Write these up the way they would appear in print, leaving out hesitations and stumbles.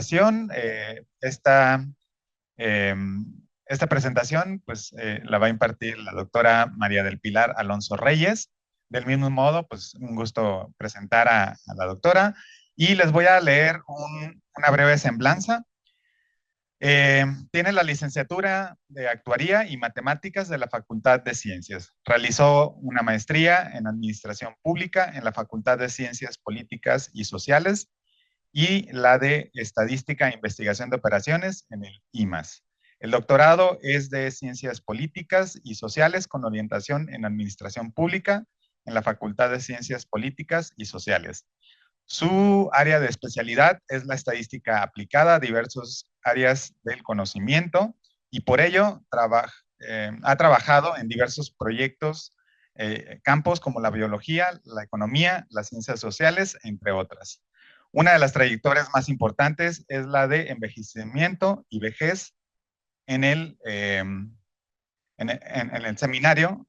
presentación. Eh, esta presentación pues, la va a impartir la doctora María del Pilar Alonso Reyes. Del mismo modo, pues un gusto presentar a la doctora y les voy a leer una breve semblanza. Tiene la licenciatura de Actuaría y Matemáticas de la Facultad de Ciencias. Realizó una maestría en Administración Pública en la Facultad de Ciencias Políticas y Sociales y la de Estadística e Investigación de Operaciones en el IMAS. El doctorado es de Ciencias Políticas y Sociales con orientación en Administración Pública en la Facultad de Ciencias Políticas y Sociales. Su área de especialidad es la estadística aplicada a diversas áreas del conocimiento y por ello ha trabajado en diversos proyectos, campos como la biología, la economía, las ciencias sociales, entre otras. Una de las trayectorias más importantes es la de envejecimiento y vejez en el seminario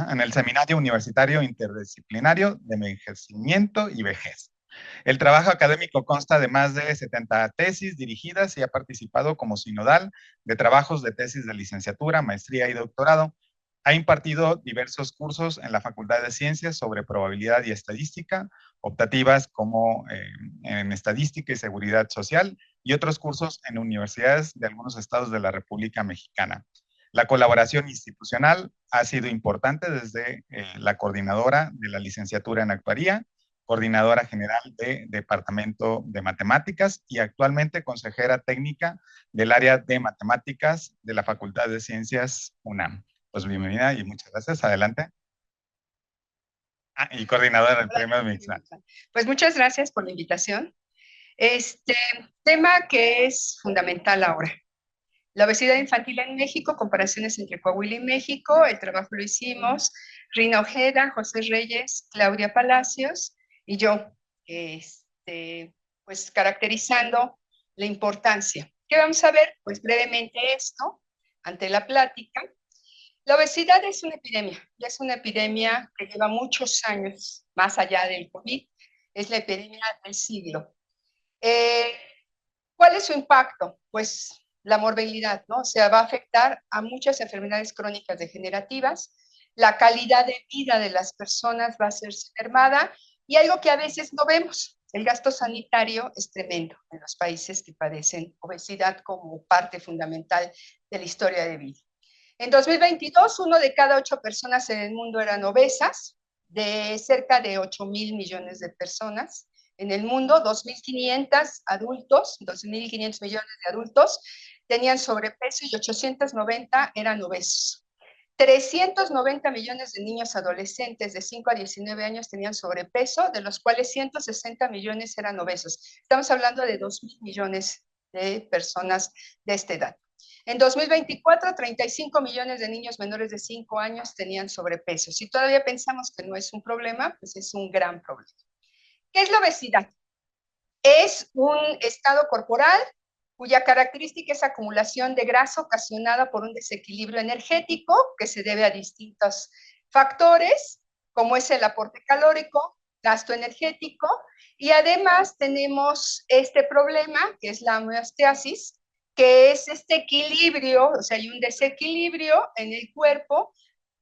en el Seminario Universitario Interdisciplinario de Envejecimiento y Vejez. El trabajo académico consta de más de 70 tesis dirigidas y ha participado como sinodal de trabajos de tesis de licenciatura, maestría y doctorado. Ha impartido diversos cursos en la Facultad de Ciencias sobre probabilidad y estadística, optativas como en estadística y seguridad social, y otros cursos en universidades de algunos estados de la República Mexicana. La colaboración institucional ha sido importante desde la coordinadora de la licenciatura en actuaría, coordinadora general de Departamento de Matemáticas y actualmente consejera técnica del área de matemáticas de la Facultad de Ciencias UNAM. Pues bienvenida y muchas gracias. Adelante. Y coordinadora del premio administrativo. Pues muchas gracias por la invitación. Este tema que es fundamental ahora. La obesidad infantil en México, comparaciones entre Coahuila y México, el trabajo lo hicimos Rina Ojeda, José Reyes, Claudia Palacios y yo, pues caracterizando la importancia. ¿Qué vamos a ver? Pues brevemente esto, ante la plática. La obesidad es una epidemia, y es una epidemia que lleva muchos años, más allá del COVID, es la epidemia del siglo. Eh, ¿Cuál es su impacto? Pues la morbilidad, ¿no? O sea, va a afectar a muchas enfermedades crónicas degenerativas, la calidad de vida de las personas va a ser mermada y algo que a veces no vemos, el gasto sanitario es tremendo en los países que padecen obesidad como parte fundamental de la historia de vida. En 2022, 1 de cada 8 personas en el mundo eran obesas, de cerca de 8,000 millones de personas en el mundo, 2.500 adultos, 2.500 millones de adultos tenían sobrepeso y 890 eran obesos. 390 millones de niños adolescentes de 5 a 19 años tenían sobrepeso, de los cuales 160 millones eran obesos. Estamos hablando de 2,000 millones de personas de esta edad. En 2024, 35 millones de niños menores de 5 años tenían sobrepeso. Si todavía pensamos que no es un problema, pues es un gran problema. ¿Qué es la obesidad? Es un estado corporal cuya característica es acumulación de grasa ocasionada por un desequilibrio energético que se debe a distintos factores, como es el aporte calórico, gasto energético, y además tenemos este problema, que es la homeostasis, que es este equilibrio, o sea, hay un desequilibrio en el cuerpo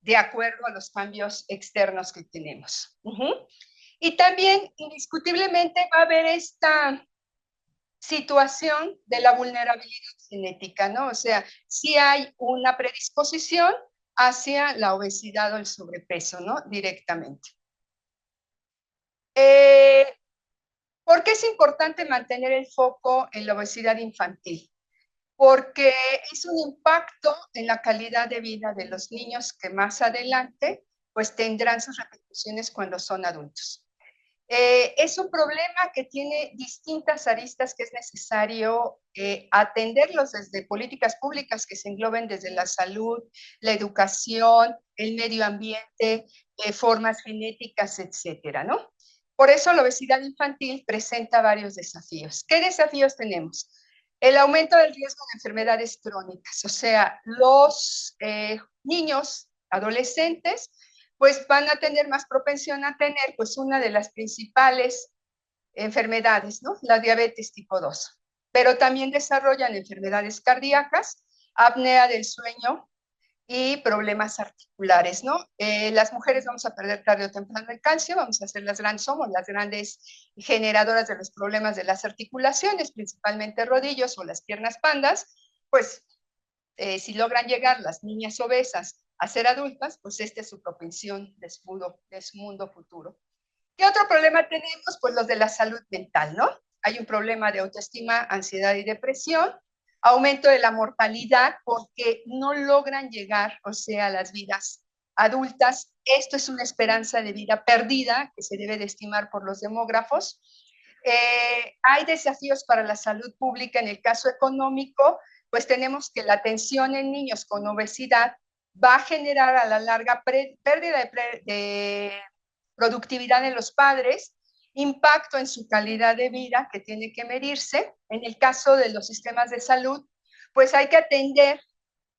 de acuerdo a los cambios externos que tenemos. Y también, indiscutiblemente, va a haber esta situación de la vulnerabilidad genética, ¿no? O sea, si hay una predisposición hacia la obesidad o el sobrepeso, ¿no? Directamente. ¿Por qué es importante mantener el foco en la obesidad infantil? Porque es un impacto en la calidad de vida de los niños que más adelante pues tendrán sus repercusiones cuando son adultos. Es un problema que tiene distintas aristas que es necesario atenderlos desde políticas públicas que se engloben desde la salud, la educación, el medio ambiente, formas genéticas, etcétera, ¿no? Por eso la obesidad infantil presenta varios desafíos. ¿Qué desafíos tenemos? El aumento del riesgo de enfermedades crónicas, o sea, los niños, adolescentes, pues van a tener más propensión a tener pues una de las principales enfermedades, ¿no? La diabetes tipo 2. pero también desarrollan enfermedades cardíacas, apnea del sueño y problemas articulares, ¿no? Las mujeres vamos a perder tarde o temprano el calcio, vamos a ser somos las grandes generadoras de los problemas de las articulaciones, principalmente rodillos o las piernas pandas, pues si logran llegar las niñas obesas a ser adultas, pues esta es su propensión de su mundo futuro. ¿Qué otro problema tenemos? Pues los de la salud mental, ¿no? Hay un problema de autoestima, ansiedad y depresión, aumento de la mortalidad porque no logran llegar, o sea, a las vidas adultas. Esto es una esperanza de vida perdida que se debe de estimar por los demógrafos. Hay desafíos para la salud pública en el caso económico, pues tenemos que la atención en niños con obesidad va a generar a la larga pérdida de productividad de los padres, impacto en su calidad de vida que tiene que medirse. En el caso de los sistemas de salud, pues hay que atender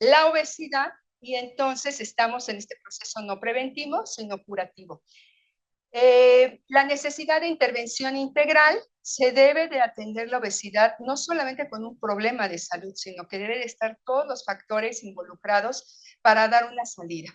la obesidad y entonces estamos en este proceso no preventivo, sino curativo. La necesidad de intervención integral se debe de atender la obesidad no solamente con un problema de salud, sino que debe de estar todos los factores involucrados para dar una salida.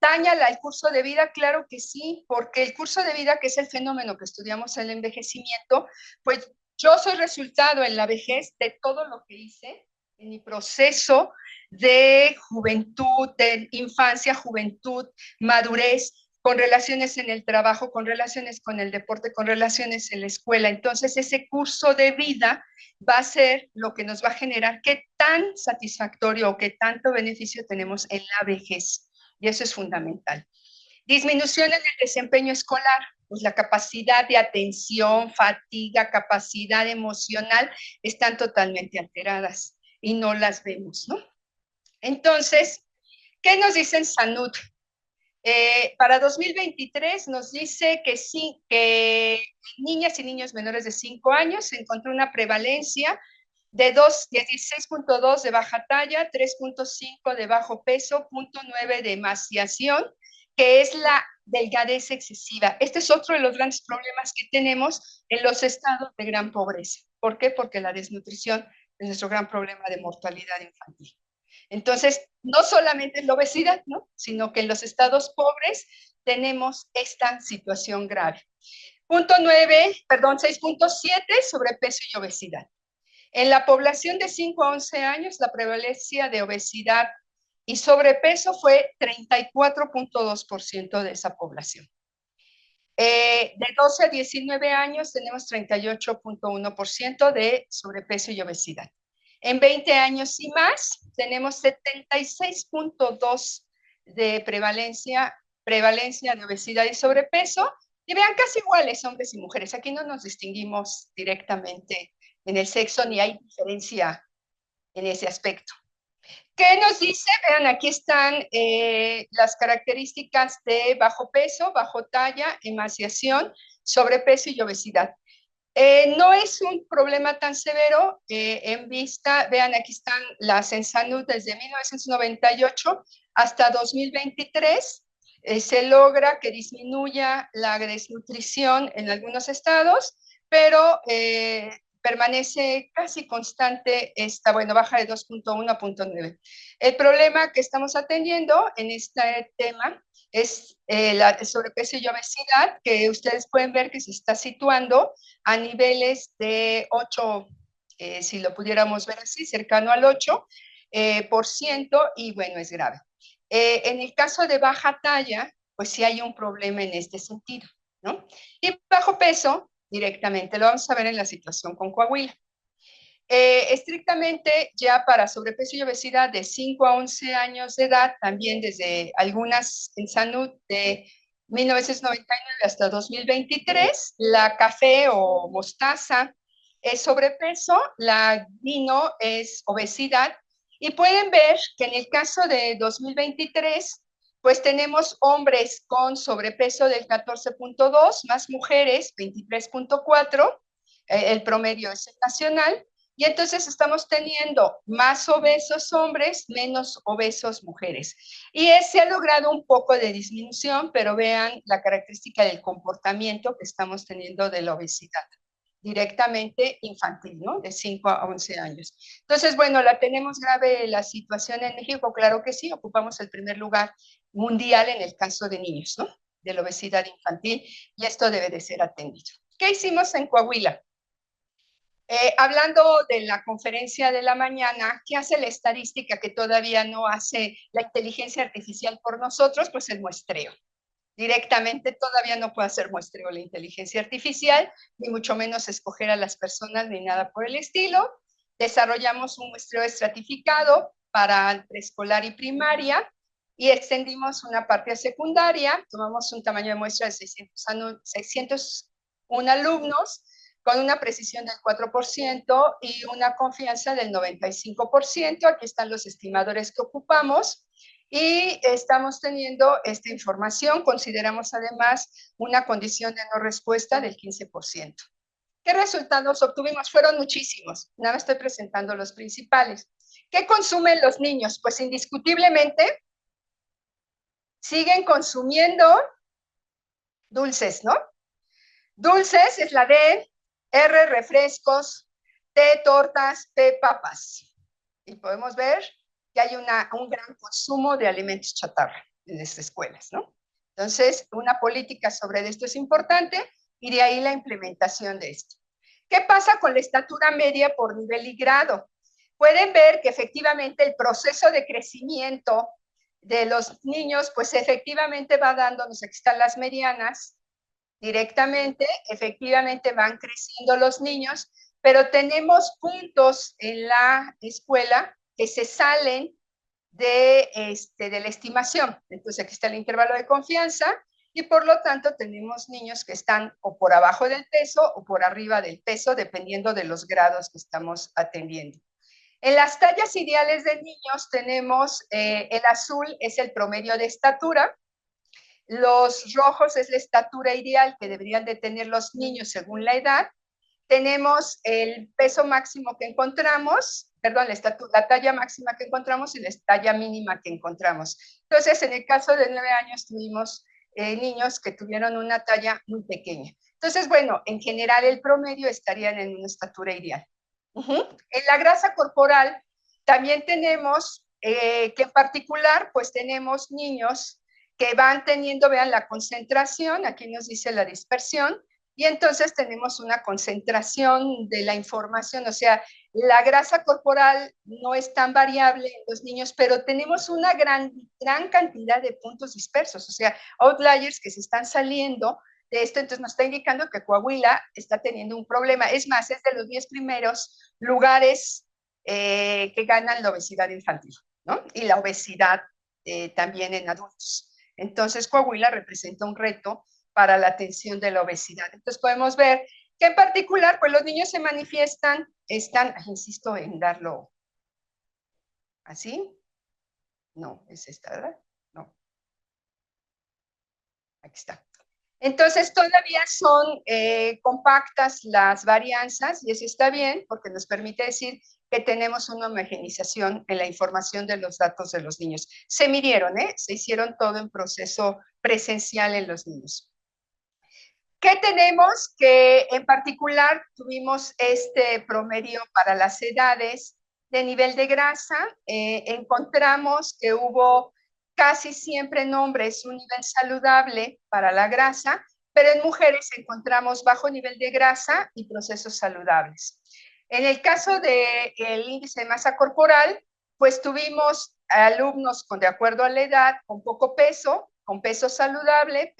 Táñala, el curso de vida, claro que sí, porque el curso de vida, que es el fenómeno que estudiamos en el envejecimiento, pues yo soy resultado en la vejez de todo lo que hice en mi proceso de juventud, de infancia, juventud, madurez, con relaciones en el trabajo, con relaciones con el deporte, con relaciones en la escuela. Entonces, ese curso de vida va a ser lo que nos va a generar qué tan satisfactorio o qué tanto beneficio tenemos en la vejez. Y eso es fundamental. Disminución en el desempeño escolar, pues la capacidad de atención, fatiga, capacidad emocional están totalmente alteradas y no las vemos, ¿no? Entonces, ¿qué nos dicen Sanud? Para 2023 nos dice que sí, que niñas y niños menores de 5 años se encontró una prevalencia de 16.2 de baja talla, 3.5 de bajo peso, 0.9 de emaciación, que es la delgadez excesiva. Este es otro de los grandes problemas que tenemos en los estados de gran pobreza. ¿Por qué? Porque la desnutrición es nuestro gran problema de mortalidad infantil. Entonces, no solamente es la obesidad, ¿no? Sino que en los estados pobres tenemos esta situación grave. Punto 9, perdón, 6.7, sobrepeso y obesidad. En la población de 5 a 11 años, la prevalencia de obesidad y sobrepeso fue 34.2% de esa población. De 12 a 19 años tenemos 38.1% de sobrepeso y obesidad. En 20 años y más tenemos 76.2% de prevalencia de obesidad y sobrepeso. Y vean, casi iguales hombres y mujeres. Aquí no nos distinguimos directamente en el sexo ni hay diferencia en ese aspecto. ¿Qué nos dice? Vean, aquí están las características de bajo peso, bajo talla, emaciación, sobrepeso y obesidad. No es un problema tan severo en vista, vean, aquí están las en salud desde 1998 hasta 2023. Se logra que disminuya la desnutrición en algunos estados, pero permanece casi constante esta, bueno, baja de 2.1 a 0.9. El problema que estamos atendiendo en este tema es el sobrepeso y obesidad, que ustedes pueden ver que se está situando a niveles de 8, si lo pudiéramos ver así, cercano al 8%, y bueno, es grave. En el caso de baja talla, pues sí hay un problema en este sentido, ¿no? Y bajo peso, directamente, lo vamos a ver en la situación con Coahuila. Estrictamente ya para sobrepeso y obesidad de 5 a 11 años de edad, también desde algunas en salud de 1999 hasta 2023, la café o mostaza es sobrepeso, la vino es obesidad, y pueden ver que en el caso de 2023, pues tenemos hombres con sobrepeso del 14.2, más mujeres 23.4, el promedio es el nacional, y entonces estamos teniendo más obesos hombres, menos obesos mujeres. Y se ha logrado un poco de disminución, pero vean la característica del comportamiento que estamos teniendo de la obesidad. directamente infantil, ¿no? De 5 a 11 años. Entonces, bueno, ¿la tenemos grave la situación en México? Claro que sí, ocupamos el primer lugar mundial en el caso de niños, ¿no? De la obesidad infantil, y esto debe de ser atendido. ¿Qué hicimos en Coahuila? Hablando de la conferencia de la mañana, ¿qué hace la estadística que todavía no hace la inteligencia artificial por nosotros? Pues el muestreo. Directamente todavía no puede hacer muestreo la inteligencia artificial, ni mucho menos escoger a las personas, ni nada por el estilo. Desarrollamos un muestreo estratificado para preescolar y primaria y extendimos una parte a secundaria. Tomamos un tamaño de muestra de 601 alumnos con una precisión del 4% y una confianza del 95%. Aquí están los estimadores que ocupamos. Y estamos teniendo esta información. Consideramos además una condición de no respuesta del 15%. ¿Qué resultados obtuvimos? Fueron muchísimos. Nada más estoy presentando los principales. ¿Qué consumen los niños? Pues indiscutiblemente siguen consumiendo dulces, ¿no? Dulces es la D, R, refrescos, T, tortas, P, papas. Y podemos ver que hay un gran consumo de alimentos chatarra en las escuelas, ¿no? Entonces, una política sobre esto es importante y de ahí la implementación de esto. ¿Qué pasa con la estatura media por nivel y grado? Pueden ver que efectivamente el proceso de crecimiento de los niños, pues efectivamente va dándonos, aquí están las medianas, directamente, efectivamente van creciendo los niños, pero tenemos puntos en la escuela que se salen de la estimación. Entonces aquí está el intervalo de confianza y por lo tanto tenemos niños que están o por abajo del peso o por arriba del peso, dependiendo de los grados que estamos atendiendo. En las tallas ideales de niños tenemos, el azul es el promedio de estatura, los rojos es la estatura ideal que deberían de tener los niños según la edad. Tenemos el peso máximo que encontramos, perdón, la talla máxima que encontramos y la talla mínima que encontramos. Entonces, en el caso de 9 años tuvimos niños que tuvieron una talla muy pequeña. Entonces, bueno, en general el promedio estarían en una estatura ideal. En la grasa corporal también tenemos que en particular, pues tenemos niños que van teniendo, vean la concentración, aquí nos dice la dispersión, y entonces tenemos una concentración de la información, o sea, la grasa corporal no es tan variable en los niños, pero tenemos una gran cantidad de puntos dispersos, o sea, outliers que se están saliendo de esto, entonces nos está indicando que Coahuila está teniendo un problema. Es más, es de los 10 primeros lugares que ganan la obesidad infantil, ¿no? Y la obesidad también en adultos. Entonces, Coahuila representa un reto para la atención de la obesidad. Entonces, podemos ver que en particular, pues los niños se manifiestan, insisto en darlo así. No, es esta, ¿verdad? No. Aquí está. Entonces, todavía son compactas las varianzas y eso está bien porque nos permite decir que tenemos una homogenización en la información de los datos de los niños. Se midieron, se hicieron todo en proceso presencial en los niños. ¿Qué tenemos? Que en particular tuvimos este promedio para las edades de nivel de grasa. Encontramos que hubo casi siempre en hombres un nivel saludable para la grasa, pero en mujeres encontramos bajo nivel de grasa y procesos saludables. En el caso del índice de masa corporal, pues tuvimos alumnos de acuerdo a la edad, con poco peso, con peso saludable,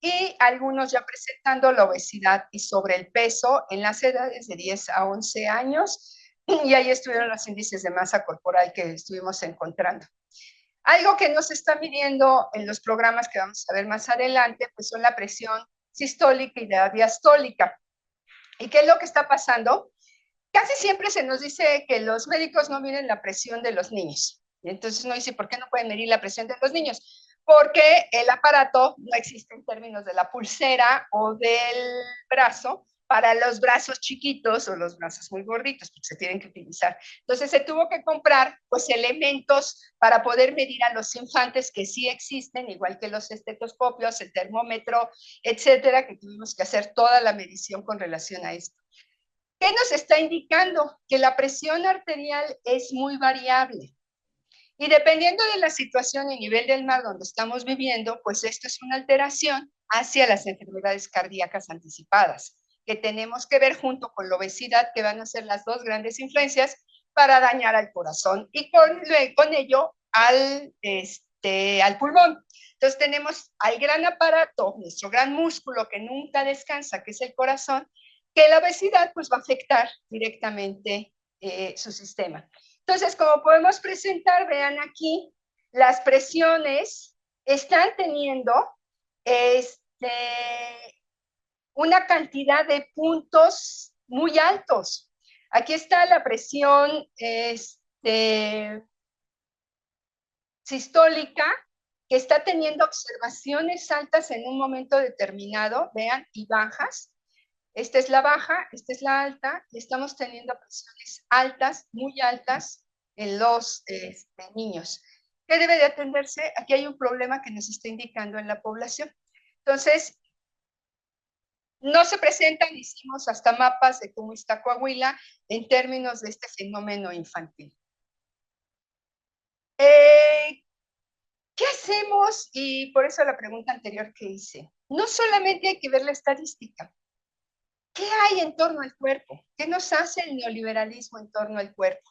y algunos ya presentando la obesidad y sobre el peso en las edades de 10 a 11 años, y ahí estuvieron los índices de masa corporal que estuvimos encontrando. Algo que nos está midiendo en los programas que vamos a ver más adelante, pues son la presión sistólica y la diastólica. ¿Y qué es lo que está pasando? Casi siempre se nos dice que los médicos no miden la presión de los niños. Y entonces uno dice, ¿por qué no pueden medir la presión de los niños? Porque el aparato no existe en términos de la pulsera o del brazo para los brazos chiquitos o los brazos muy gorditos, porque se tienen que utilizar. Entonces se tuvo que comprar pues elementos para poder medir a los infantes que sí existen, igual que los estetoscopios, el termómetro, etcétera, que tuvimos que hacer toda la medición con relación a esto. ¿Qué nos está indicando? Que la presión arterial es muy variable. Y dependiendo de la situación y nivel del mar donde estamos viviendo, pues esto es una alteración hacia las enfermedades cardíacas anticipadas, que tenemos que ver junto con la obesidad, que van a ser las dos grandes influencias para dañar al corazón y con ello al pulmón. Entonces tenemos al gran aparato, nuestro gran músculo que nunca descansa, que es el corazón, que la obesidad pues va a afectar directamente su sistema. Entonces, como podemos presentar, vean aquí, las presiones están teniendo una cantidad de puntos muy altos. Aquí está la presión sistólica, que está teniendo observaciones altas en un momento determinado, vean, y bajas. Esta es la baja, esta es la alta, y estamos teniendo presiones altas, muy altas, en los niños. ¿Qué debe de atenderse? Aquí hay un problema que nos está indicando en la población. Entonces, no se presentan, hicimos hasta mapas de cómo está Coahuila en términos de este fenómeno infantil. ¿Qué hacemos? Y por eso la pregunta anterior que hice. No solamente hay que ver la estadística. ¿Qué hay en torno al cuerpo? ¿Qué nos hace el neoliberalismo en torno al cuerpo?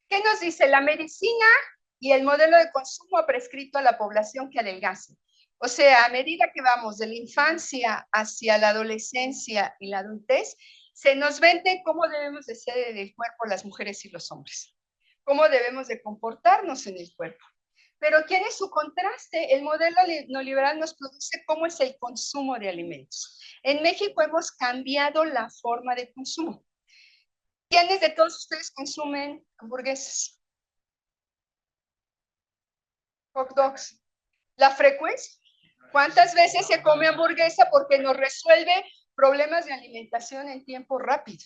¿Qué nos dice? La medicina y el modelo de consumo ha prescrito a la población que adelgace. O sea, a medida que vamos de la infancia hacia la adolescencia y la adultez, se nos vende cómo debemos de ser en el cuerpo las mujeres y los hombres, cómo debemos de comportarnos en el cuerpo. Pero ¿quién es su contraste? El modelo neoliberal nos produce cómo es el consumo de alimentos. En México hemos cambiado la forma de consumo. ¿Quiénes de todos ustedes consumen hamburguesas? Hot dogs. ¿La frecuencia? ¿Cuántas veces se come hamburguesa? Porque nos resuelve problemas de alimentación en tiempo rápido.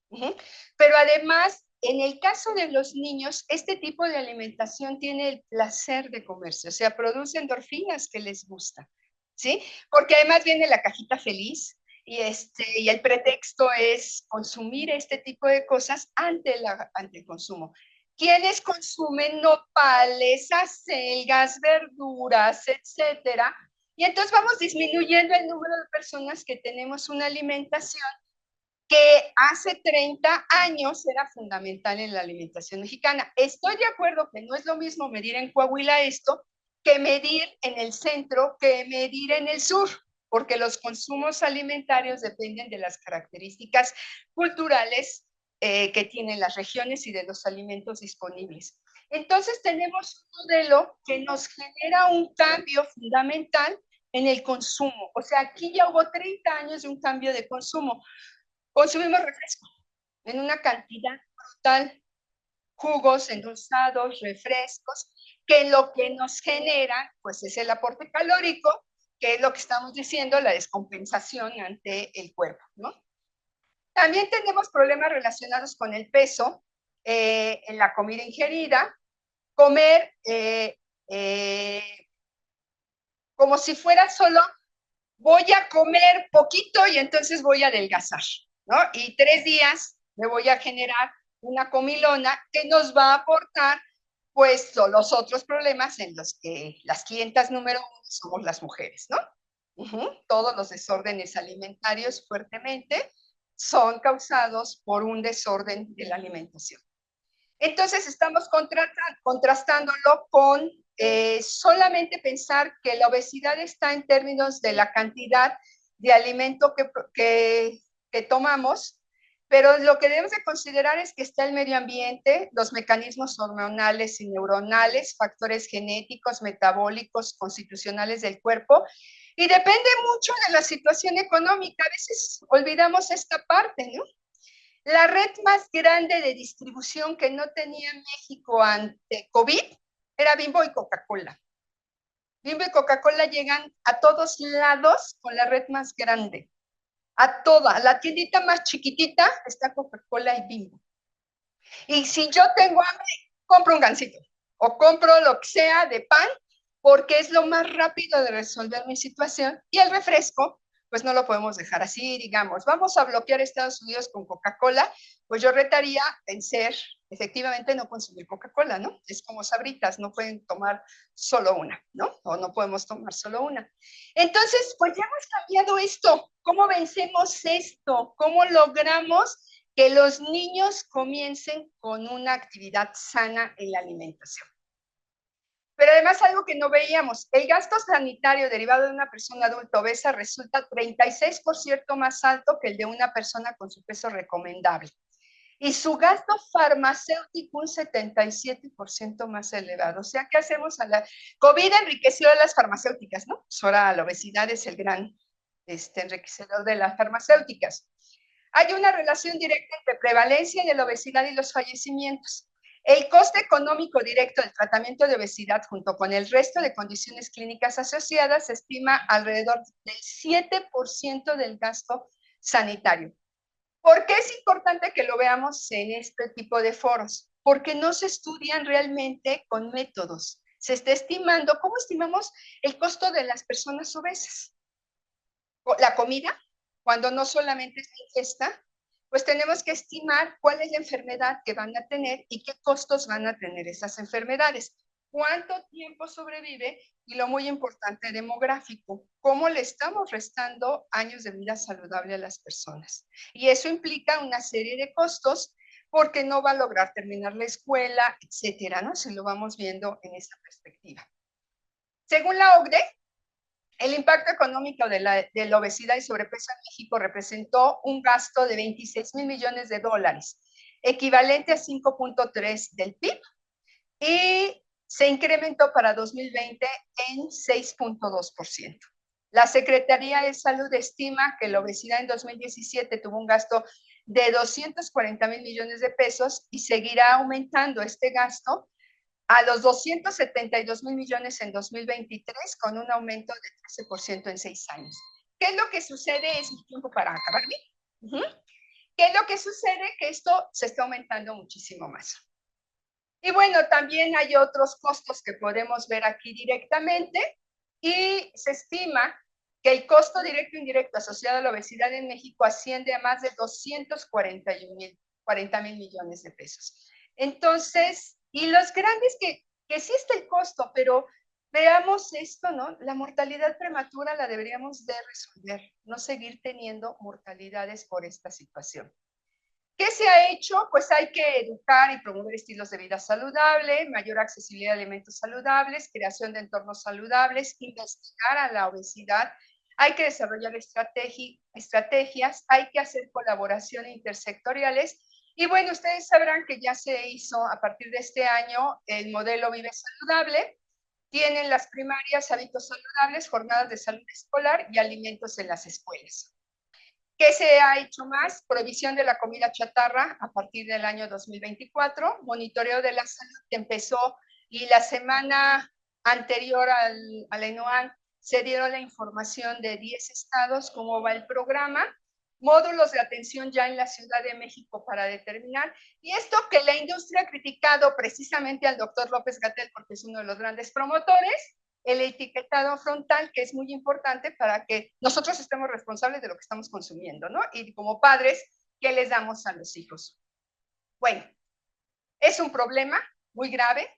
Pero además, en el caso de los niños, este tipo de alimentación tiene el placer de comerse, o sea, produce endorfinas que les gusta, ¿sí? Porque además viene la cajita feliz y el pretexto es consumir este tipo de cosas ante el consumo. ¿Quiénes consumen nopales, acelgas, verduras, etcétera? Y entonces vamos disminuyendo el número de personas que tenemos una alimentación que hace 30 años era fundamental en la alimentación mexicana. Estoy de acuerdo que no es lo mismo medir en Coahuila esto que medir en el centro, que medir en el sur, porque los consumos alimentarios dependen de las características culturales que tienen las regiones y de los alimentos disponibles. Entonces tenemos un modelo que nos genera un cambio fundamental en el consumo. O sea, aquí ya hubo 30 años de un cambio de consumo. Consumimos refresco en una cantidad brutal, jugos endulzados, refrescos, que lo que nos genera, pues es el aporte calórico, que es lo que estamos diciendo, la descompensación ante el cuerpo, ¿no? También tenemos problemas relacionados con el peso en la comida ingerida, comer como si fuera solo voy a comer poquito y entonces voy a adelgazar, ¿no? Y 3 días me voy a generar una comilona que nos va a aportar, pues, los otros problemas en los que las clientas número 1 somos las mujeres, ¿no? Todos los desórdenes alimentarios fuertemente son causados por un desorden de la alimentación. Entonces estamos contrastándolo con solamente pensar que la obesidad está en términos de la cantidad de alimento que tomamos, pero lo que debemos de considerar es que está el medio ambiente, los mecanismos hormonales y neuronales, factores genéticos, metabólicos, constitucionales del cuerpo, y depende mucho de la situación económica. A veces olvidamos esta parte, ¿no? La red más grande de distribución que no tenía México ante COVID era Bimbo y Coca-Cola. Bimbo y Coca-Cola llegan a todos lados con la red más grande. A toda, la tiendita más chiquitita está Coca-Cola y Bimbo. Y si yo tengo hambre, compro un gansito o compro lo que sea de pan, porque es lo más rápido de resolver mi situación. Y el refresco, pues no lo podemos dejar así, digamos, vamos a bloquear Estados Unidos con Coca-Cola, pues yo retaría en ser, efectivamente, no consumir Coca-Cola, ¿no? Es como Sabritas, no pueden tomar solo una, ¿no? O no podemos tomar solo una. Entonces, pues ya hemos cambiado esto. ¿Cómo vencemos esto? ¿Cómo logramos que los niños comiencen con una actividad sana en la alimentación? Pero además algo que no veíamos, el gasto sanitario derivado de una persona adulta obesa resulta 36% más alto que el de una persona con su peso recomendable. Y su gasto farmacéutico un 77% más elevado. O sea, ¿qué hacemos? COVID enriqueció a las farmacéuticas, ¿no? Pues ahora la obesidad es el gran enriquecedor de las farmacéuticas. Hay una relación directa entre prevalencia de la obesidad y los fallecimientos. El coste económico directo del tratamiento de obesidad junto con el resto de condiciones clínicas asociadas se estima alrededor del 7% del gasto sanitario. ¿Por qué es importante que lo veamos en este tipo de foros? Porque no se estudian realmente con métodos. Se está estimando, ¿cómo estimamos el costo de las personas obesas? La comida, cuando no solamente es la ingesta, pues tenemos que estimar cuál es la enfermedad que van a tener y qué costos van a tener esas enfermedades, cuánto tiempo sobrevive y lo muy importante demográfico, cómo le estamos restando años de vida saludable a las personas. Y eso implica una serie de costos porque no va a lograr terminar la escuela, etcétera, ¿no? Si lo vamos viendo en esa perspectiva. Según la OCDE, el impacto económico de la obesidad y sobrepeso en México representó un gasto de 26,000 millones de dólares, equivalente a 5.3 del PIB, y se incrementó para 2020 en 6.2%. La Secretaría de Salud estima que la obesidad en 2017 tuvo un gasto de 240,000 millones de pesos y seguirá aumentando este gasto a los 272,000 millones en 2023, con un aumento de 13% en 6 años. ¿Qué es lo que sucede? Es mi tiempo para acabar bien. ¿Qué es lo que sucede? Que esto se está aumentando muchísimo más. Y bueno, también hay otros costos que podemos ver aquí directamente y se estima que el costo directo e indirecto asociado a la obesidad en México asciende a más de 240,000 millones de pesos. Entonces, y los grandes que sí está el costo, pero veamos esto, ¿no? La mortalidad prematura la deberíamos de resolver, no seguir teniendo mortalidades por esta situación. ¿Qué se ha hecho? Pues hay que educar y promover estilos de vida saludable, mayor accesibilidad a alimentos saludables, creación de entornos saludables, investigar a la obesidad, hay que desarrollar estrategias, hay que hacer colaboraciones intersectoriales. Y bueno, ustedes sabrán que ya se hizo a partir de este año el modelo Vive Saludable. Tienen las primarias, hábitos saludables, jornadas de salud escolar y alimentos en las escuelas. ¿Qué se ha hecho más? Prohibición de la comida chatarra a partir del año 2024, monitoreo de la salud que empezó y la semana anterior a la ENOAN se dieron la información de 10 estados, cómo va el programa, módulos de atención ya en la Ciudad de México para determinar, y esto que la industria ha criticado precisamente al doctor López-Gatell porque es uno de los grandes promotores, el etiquetado frontal, que es muy importante para que nosotros estemos responsables de lo que estamos consumiendo, ¿no? Y como padres, ¿qué les damos a los hijos? Bueno, es un problema muy grave.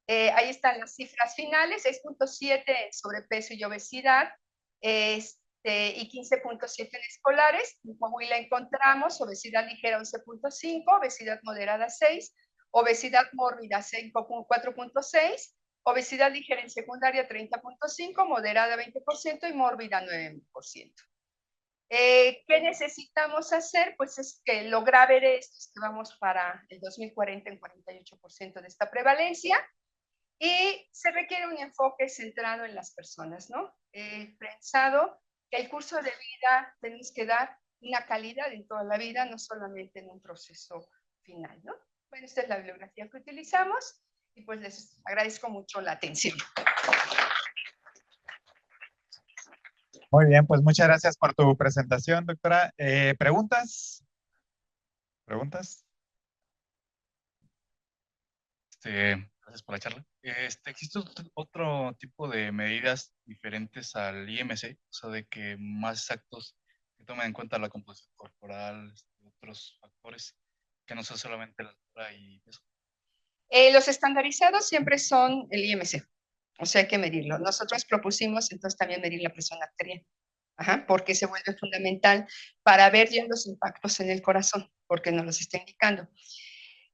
Ahí están las cifras finales, 6.7 en sobrepeso y obesidad, y 15.7 en escolares. En Coahuila encontramos obesidad ligera 11.5, obesidad moderada 6, obesidad mórbida 4.6, obesidad ligera en secundaria 30.5, moderada 20% y mórbida 9%. ¿Qué necesitamos hacer? Pues es que lo grave de esto es que vamos para el 2040 en 48% de esta prevalencia y se requiere un enfoque centrado en las personas, ¿no? Pensado que el curso de vida tenemos que dar una calidad en toda la vida, no solamente en un proceso final, ¿no? Bueno, esta es la bibliografía que utilizamos y pues les agradezco mucho la atención. Muy bien, pues muchas gracias por tu presentación, doctora. ¿Preguntas? ¿Preguntas? Gracias por la charla. ¿Existe otro tipo de medidas diferentes al IMC? O sea, de que más exactos que tomen en cuenta la composición corporal, otros factores, que no sea solamente la altura y peso. Los estandarizados siempre son el IMC, o sea, hay que medirlo. Nosotros propusimos entonces también medir la presión arterial, ajá, porque se vuelve fundamental para ver ya los impactos en el corazón, porque nos los está indicando.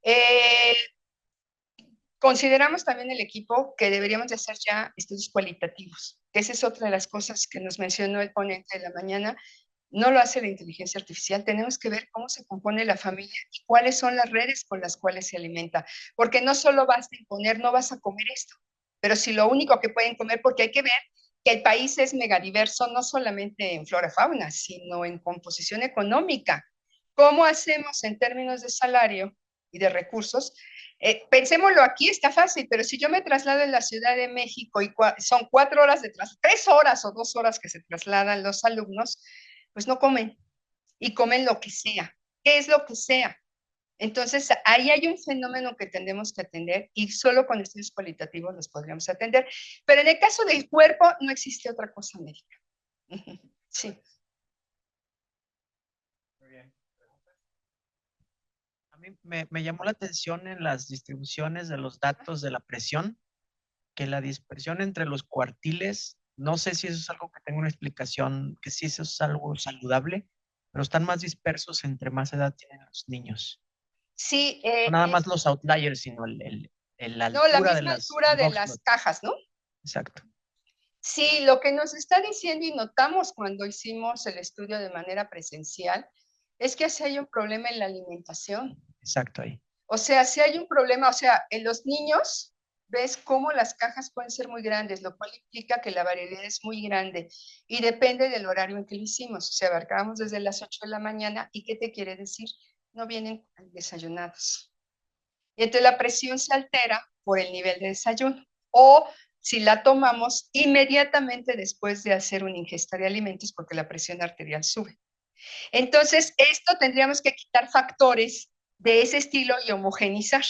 Eh, Consideramos también el equipo que deberíamos de hacer ya estudios cualitativos, que esa es otra de las cosas que nos mencionó el ponente de la mañana. No lo hace la inteligencia artificial, tenemos que ver cómo se compone la familia y cuáles son las redes con las cuales se alimenta, porque no solo basta en poner, no vas a comer esto, pero si lo único que pueden comer, porque hay que ver que el país es megadiverso, no solamente en flora fauna, sino en composición económica. ¿Cómo hacemos en términos de salario y de recursos? Pensémoslo aquí, está fácil, pero si yo me traslado en la Ciudad de México y son 4 horas de traslado, 3 horas o 2 horas que se trasladan los alumnos, pues no comen y comen lo que sea. ¿Qué es lo que sea? Entonces, ahí hay un fenómeno que tendemos que atender y solo con estudios cualitativos los podríamos atender. Pero en el caso del cuerpo, no existe otra cosa médica. Sí. Muy bien. A mí me llamó la atención en las distribuciones de los datos de la presión, que la dispersión entre los cuartiles, no sé si eso es algo que tenga una explicación, que sí eso es algo saludable, pero están más dispersos entre más edad tienen los niños. Sí, No nada más los outliers, sino la no, la altura de misma altura del de box las plot. cajas, ¿no? Exacto. Sí, lo que nos está diciendo y notamos cuando hicimos el estudio de manera presencial es que si hay un problema en la alimentación. Exacto ahí. O sea, si hay un problema, o sea, en los niños ves cómo las cajas pueden ser muy grandes, lo cual implica que la variedad es muy grande y depende del horario en que lo hicimos. O sea, abarcábamos desde las 8 de la mañana y ¿qué te quiere decir? No vienen desayunados. Y entonces la presión se altera por el nivel de desayuno. O si la tomamos inmediatamente después de hacer una ingesta de alimentos porque la presión arterial sube. Entonces, esto tendríamos que quitar factores de ese estilo y homogenizar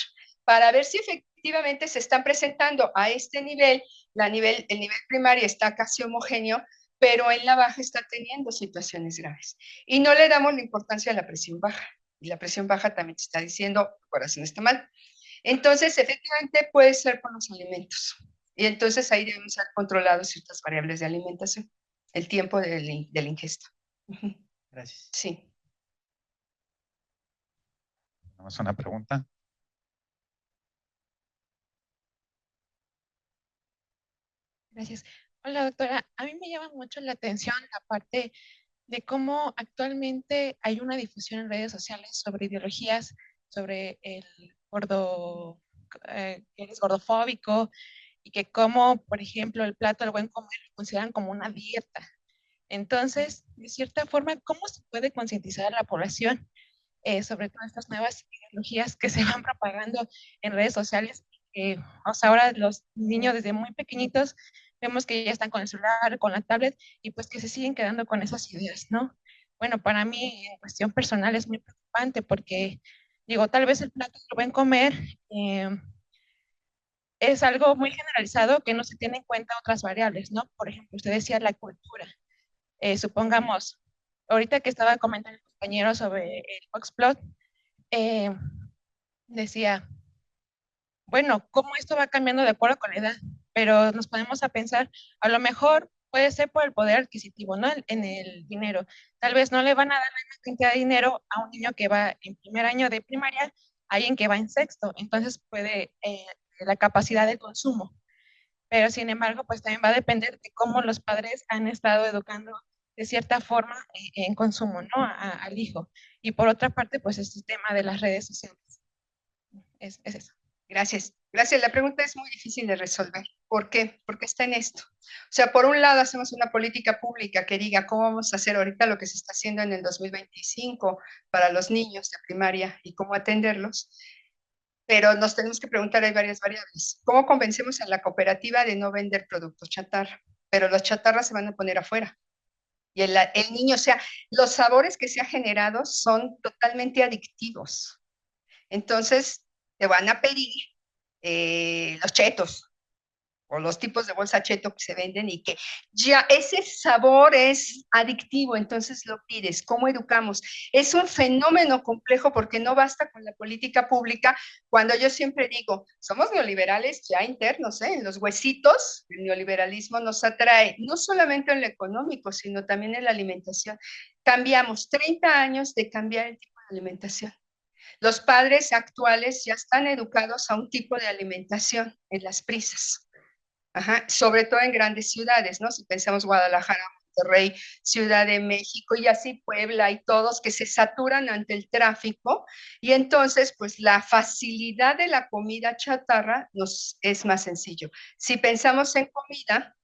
para ver si efectivamente se están presentando a este nivel, el nivel primario está casi homogéneo, pero en la baja está teniendo situaciones graves. Y no le damos la importancia a la presión baja. Y la presión baja también te está diciendo, el corazón está mal. Entonces, efectivamente, puede ser por los alimentos. Y entonces ahí debemos ser controlados ciertas variables de alimentación, el tiempo de la ingesta. Gracias. Sí. Tenemos una pregunta. Gracias. Hola, doctora. A mí me llama mucho la atención la parte de cómo actualmente hay una difusión en redes sociales sobre ideologías, sobre el gordo, que eres gordofóbico y que como, por ejemplo, el plato del buen comer lo consideran como una dieta. Entonces, de cierta forma, ¿cómo se puede concientizar a la población sobre todas estas nuevas ideologías que se van propagando en redes sociales? O sea, ahora los niños desde muy pequeñitos vemos que ya están con el celular, con la tablet, y pues que se siguen quedando con esas ideas, ¿no? Bueno, para mí, en cuestión personal, es muy preocupante porque, digo, tal vez el plato del buen comer eh, es algo muy generalizado que no se tiene en cuenta otras variables, ¿no? Por ejemplo, usted decía la cultura. Supongamos, ahorita que estaba comentando el compañero sobre el Foxplot, eh, decía, bueno, cómo esto va cambiando de acuerdo con la edad, pero nos ponemos a pensar, a lo mejor puede ser por el poder adquisitivo, ¿no? En el dinero. Tal vez no le van a dar la misma cantidad de dinero a un niño que va en primer año de primaria, a alguien que va en sexto, entonces puede la capacidad de consumo. Pero sin embargo, pues también va a depender de cómo los padres han estado educando de cierta forma en consumo, ¿no? Al hijo. Y por otra parte, pues este tema de las redes sociales. Es eso. Gracias. Gracias. La pregunta es muy difícil de resolver. ¿Por qué? Porque está en esto. O sea, por un lado hacemos una política pública que diga cómo vamos a hacer ahorita lo que se está haciendo en el 2025 para los niños de primaria y cómo atenderlos, pero nos tenemos que preguntar, hay varias variables. ¿Cómo convencemos a la cooperativa de no vender productos chatarra? Pero los chatarras se van a poner afuera. Y el niño, o sea, los sabores que se han generado son totalmente adictivos. Entonces, te van a pedir los chetos o los tipos de bolsa cheto que se venden y que ya ese sabor es adictivo, entonces lo pides. ¿Cómo educamos? Es un fenómeno complejo porque no basta con la política pública. Cuando yo siempre digo, somos neoliberales ya internos, ¿eh? En los huesitos, el neoliberalismo nos atrae, no solamente en lo económico, sino también en la alimentación. Cambiamos 30 años de cambiar el tipo de alimentación. Los padres actuales ya están educados a un tipo de alimentación en las prisas. Ajá, sobre todo en grandes ciudades, ¿no? Si pensamos Guadalajara, Monterrey, Ciudad de México y así Puebla y todos que se saturan ante el tráfico y entonces pues la facilidad de la comida chatarra nos es más sencillo. Si pensamos en comida,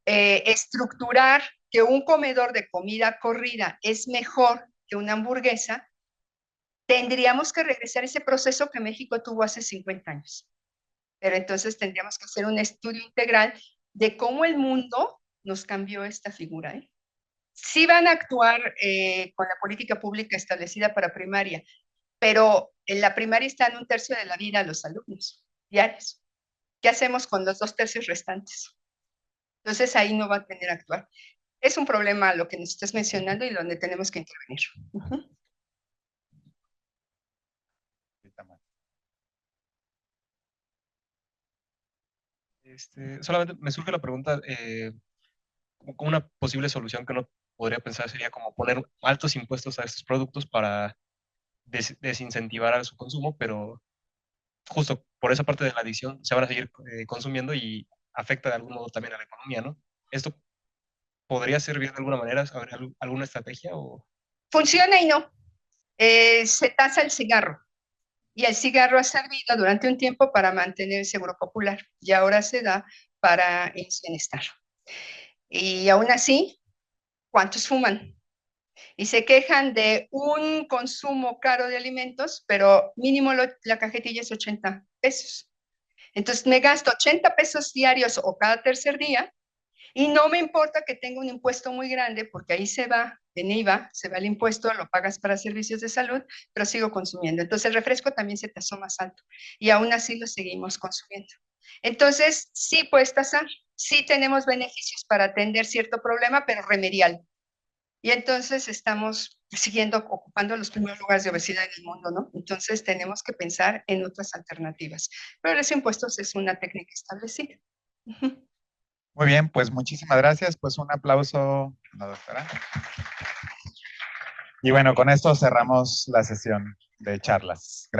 estructurar que un comedor de comida corrida es mejor que una hamburguesa, tendríamos que regresar a ese proceso que México tuvo hace 50 años. Pero entonces tendríamos que hacer un estudio integral de cómo el mundo nos cambió esta figura. ¿Eh? Sí van a actuar con la política pública establecida para primaria, pero en la primaria están 1/3 de la vida los alumnos diarios. ¿Qué hacemos con los 2/3 restantes? Entonces ahí no va a tener a actuar. Es un problema lo que nos estás mencionando y donde tenemos que intervenir. Solamente me surge la pregunta, como una posible solución que uno podría pensar sería como poner altos impuestos a estos productos para desincentivar a su consumo, pero justo por esa parte de la adicción se van a seguir consumiendo y afecta de algún modo también a la economía, ¿no? ¿Esto podría servir de alguna manera? ¿Habrá alguna estrategia o...? Funciona y no. Se tasa el cigarro. Y el cigarro ha servido durante un tiempo para mantener el seguro popular y ahora se da para el bienestar. Y aún así, ¿cuántos fuman? Y se quejan de un consumo caro de alimentos, pero mínimo la cajetilla es 80 pesos. Entonces me gasto 80 pesos diarios o cada tercer día y no me importa que tenga un impuesto muy grande porque ahí se va, en IVA, se va el impuesto, lo pagas para servicios de salud, pero sigo consumiendo. Entonces el refresco también se tasó más alto y aún así lo seguimos consumiendo. Entonces sí puedes tasar, sí tenemos beneficios para atender cierto problema, pero remedial. Y entonces estamos siguiendo ocupando los primeros lugares de obesidad en el mundo, ¿no? Entonces tenemos que pensar en otras alternativas. Pero los impuestos es una técnica establecida. Muy bien, pues muchísimas gracias. Pues un aplauso a la doctora. Y bueno, con esto cerramos la sesión de charlas. Gracias.